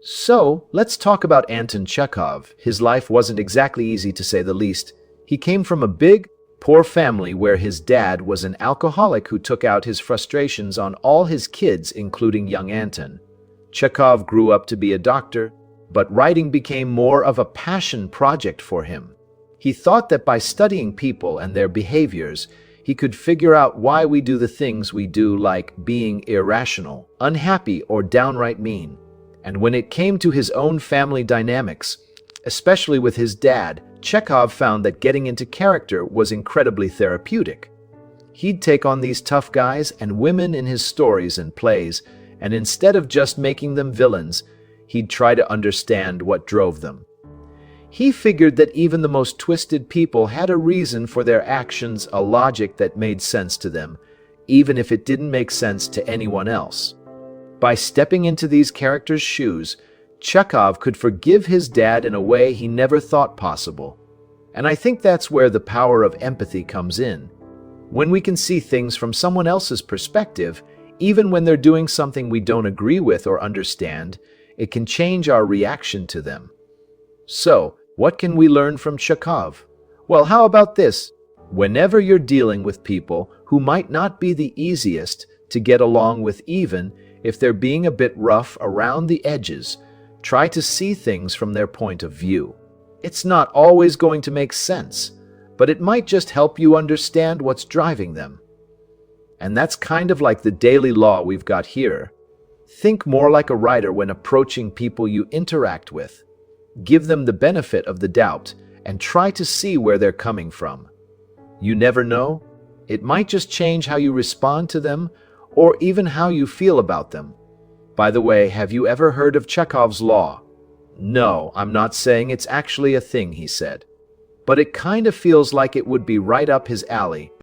So, let's talk about Anton Chekhov. His life wasn't exactly easy to say the least. He came from a big, poor family where his dad was an alcoholic who took out his frustrations on all his kids, including young Anton. Chekhov grew up to be a doctor, but writing became more of a passion project for him. He thought that by studying people and their behaviors, he could figure out why we do the things we do, like being irrational, unhappy, or downright mean. And when it came to his own family dynamics, especially with his dad, Chekhov found that getting into character was incredibly therapeutic. He'd take on these tough guys and women in his stories and plays, and instead of just making them villains, he'd try to understand what drove them. He figured that even the most twisted people had a reason for their actions, a logic that made sense to them, even if it didn't make sense to anyone else. By stepping into these characters' shoes, Chekhov could forgive his dad in a way he never thought possible. And I think that's where the power of empathy comes in. When we can see things from someone else's perspective, even when they're doing something we don't agree with or understand, it can change our reaction to them. So, what can we learn from Chekhov? Well, how about this? Whenever you're dealing with people who might not be the easiest to get along with, even if they're being a bit rough around the edges, try to see things from their point of view. It's not always going to make sense, but it might just help you understand what's driving them. And that's kind of like the daily law we've got here. Think more like a writer when approaching people you interact with. Give them the benefit of the doubt and try to see where they're coming from. You never know. It might just change how you respond to them or even how you feel about them. By the way, have you ever heard of Chekhov's law? No, I'm not saying it's actually a thing, he said. But it kind of feels like it would be right up his alley.